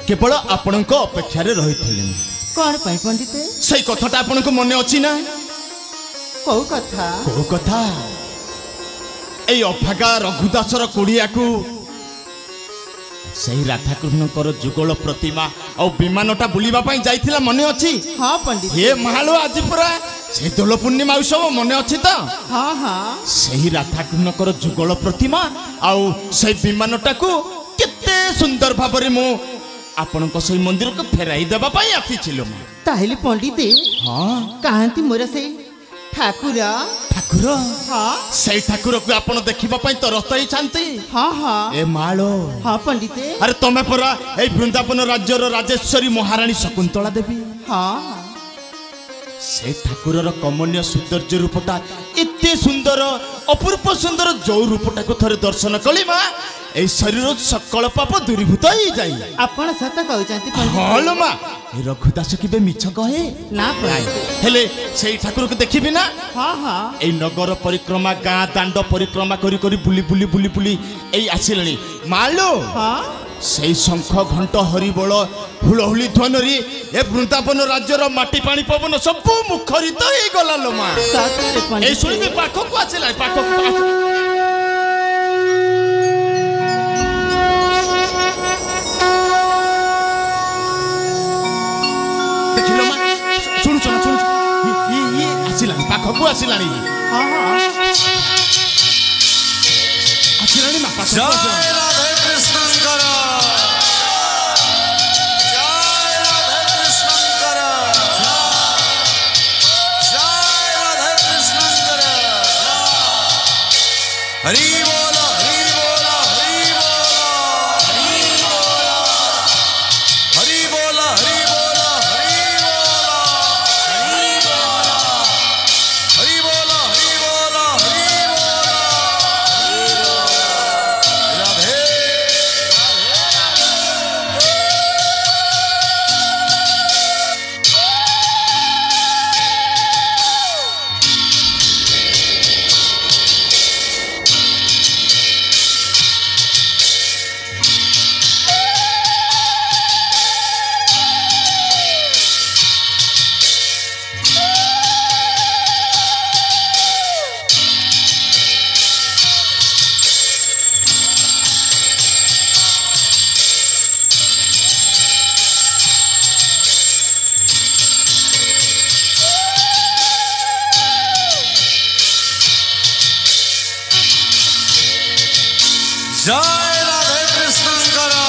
केवल आपण अपेक्षा रही कौन पंडित से कथाटा आपण को मन अच्छी ना कौ कथा कौ कथा ए अभागा रघुदासर कुड़िया को सही राधाकृष्ण जुगल प्रतिमा और विमानटा बुलवा जाइथिला मन अच्छी हाँ पंडित ये महालो आज पूरा से दोल पूर्णिमा उत्सव मन अच्छी तो हाँ हाँ सही राधाकृष्ण जुगल प्रतिमा आउ से विमानटा को केते सुंदर भाबरे मु आपण से मंदिर को फेराई देबा पई आसीछिलो ताहेले पंडित हाँ कहती मोर से ठाकुर ठाकुर हाँ से ठाकुर को आपण देखिबा पई तरस ही छांती हाँ हाँ ए मालो हाँ पंडित अरे तमे परा ए वृंदावन राज्यर राजेश्वरी महारानी शकुंतला देवी हाँ से ठाकुर कमनीय सौंदर्य रूपटा एते सुंदर अपूर्व सुंदर जो रूपटा को थरे दर्शन कली मा ए शरीर सकल पाप दूरीभूत ही जाई आपण सत कहउचंती पंडित हालो मा ए रघुदास किबे मिछ कहे ना पंडित हेले से ठाकुर को देखिबी ना हाँ हाँ ए नगर परिक्रमा गाँ दांड परिक्रमा करी करी बुली बुली बुली बुली ए आसिलणी मालो हाँ से शंख घंट हरिबोल हुलहुली ध्वनि ए वृंदावन राज्यर माटी पानी पवन सब मुखरित हो गला लो मा सतरे ए पंडित सुनिबे पाखो को आसिला पाखो को देखिलो मा सुन सुन सुन ये आसिला पाखो को आसिला हाँ हाँ आसिला मा पाखो को आसिला हरि बोला हरि बोला हरि बोला हरि बोला हरि बोला हरि बोला हरि बोला हरि बोला हरि बोला राधे जय राधे कृष्ण करा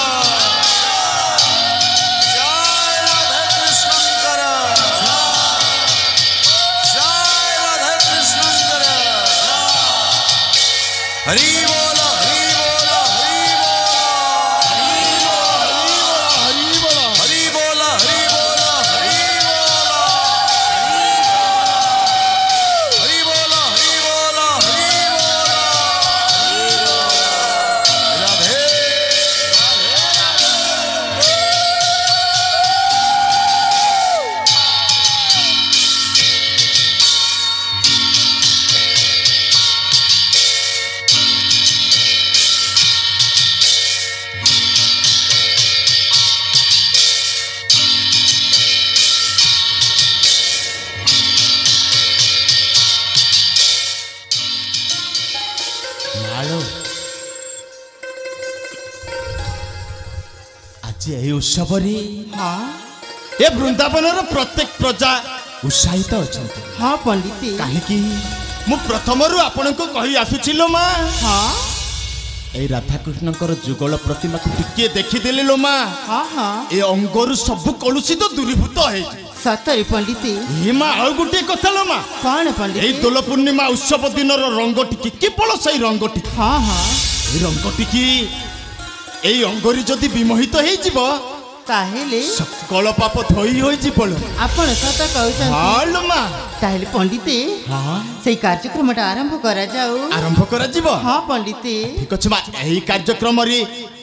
जय राधे कृष्ण करा जय राधे कृष्ण करा हरि बोला हरि बोला हरि बोला हरि बोला हरि बोला हरि बोला हरि बोला राधे मालो आज ए उत्सव रे हाँ ए वृंदावन प्रत्येक प्रजा उत्साहित अच्छा हाँ पंडित कहीं मु प्रथमरु आपण को कही आसुचिलो मा हाँ ए राधाकृष्ण जुगल प्रतिमा को टिके देखीदेली लो मा हाँ हाँ ए अंगरु सब कलुषित दूरीभूत है सतरे पंडित ये मा आउ गुटे कथा लो मा कौन ए पंडित दोल पूर्णिमा उत्सव दिन रंग टिकी केवल सही रंग टिकी हाँ हाँ ए रंग टिकी ए अंगरी जदि विमोहित हो ତାହେଲେ ସକଳ ପାପ ଧୋଇ ହୋଇଯିବ ଲୋ। ଆପଣ ସତ କହୁଛନ୍ତି। ହଁ ଲୋ ମା। ତାହେଲେ ପଣ୍ଡିତେ ହଁ ସେଇ କାର୍ଯ୍ୟକ୍ରମଟା ଆରମ୍ଭ କରାଯାଉ। ଆରମ୍ଭ କରାଯିବ। ହଁ ପଣ୍ଡିତେ। ଠିକ ଅଛି ମା, ଏହି କାର୍ଯ୍ୟକ୍ରମରେ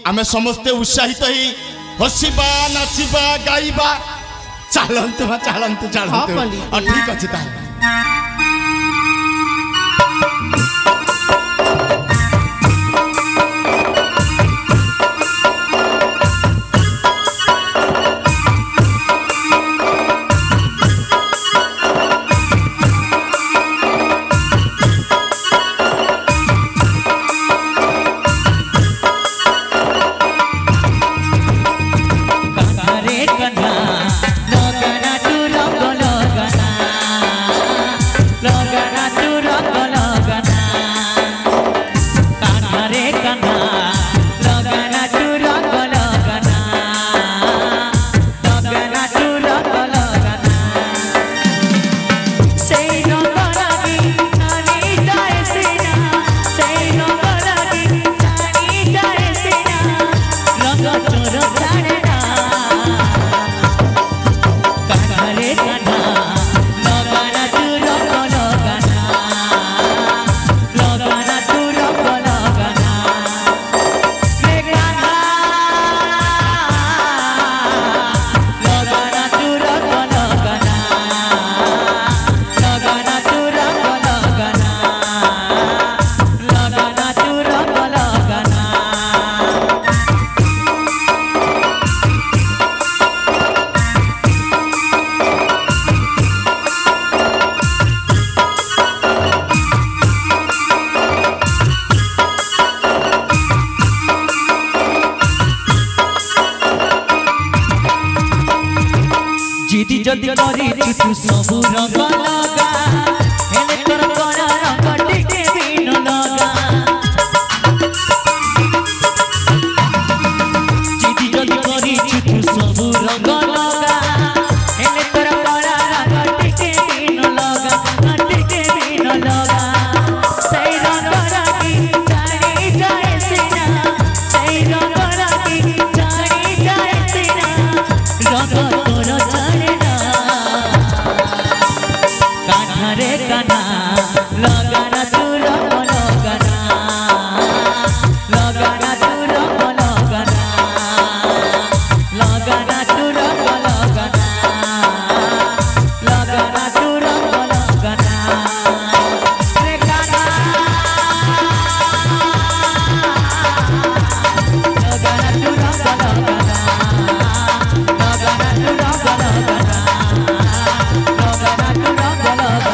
ଆମେ ସମସ୍ତେ ଉତ୍ସାହିତ ହେଇ ହସିବା, ନାଚିବା, ଗାଇବା। ଚାଲନ୍ତୁ ମା, ଚାଲନ୍ତୁ ହଁ ଚାଲନ୍ତୁ। ପଣ୍ଡିତ। ଠିକ ଅଛି ତାହେଲେ। যদি করিছি তু সবু রঙ লগা হেলে তোর কড়া রঙ টিকে দিন লগা যদি যদি করিছি তু সবু রঙ লগা হেলে তোর কড়া রঙ টিকে দিন লগা টিকে দিন লগা সেই রঙ রাখি জানি যায় সিনা সেই রঙ রাখি জানি যায় সিনা রঙ তোর জানে না কানারে কানা लगाना तू रंग लगाना लगाना तू रंग लगाना लगाना तू रंग लगाना लगाना तू रंग लगाना रे गाना लगाना तू रंग लगाना लगाना तू रंग लगाना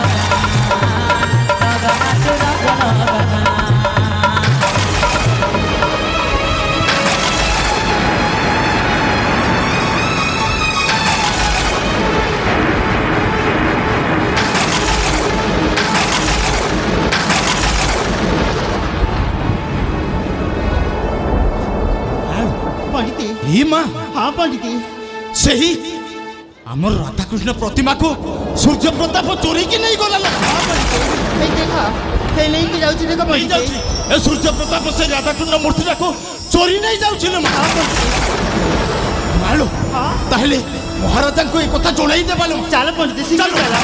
लगाना तू रंग लगाना पंडिते ए माँ हाँ पंडिते सही आमर राधाकृष्ण प्रतिमा को सूर्य प्रताप चोरी की नहीं गला हाँ पंडिते हे देखा हे नहीं कि जाउची देखा नहीं पंडिते जाउची ए सूर्य प्रताप से राधाकृष्ण मूर्ति को चोरी नहीं जाउची लो हाँ पंडिते मालो हाँ ताहले महाराजा को एक कथा जोड़ाई दे बालो चल पंडिते शीघ्र चला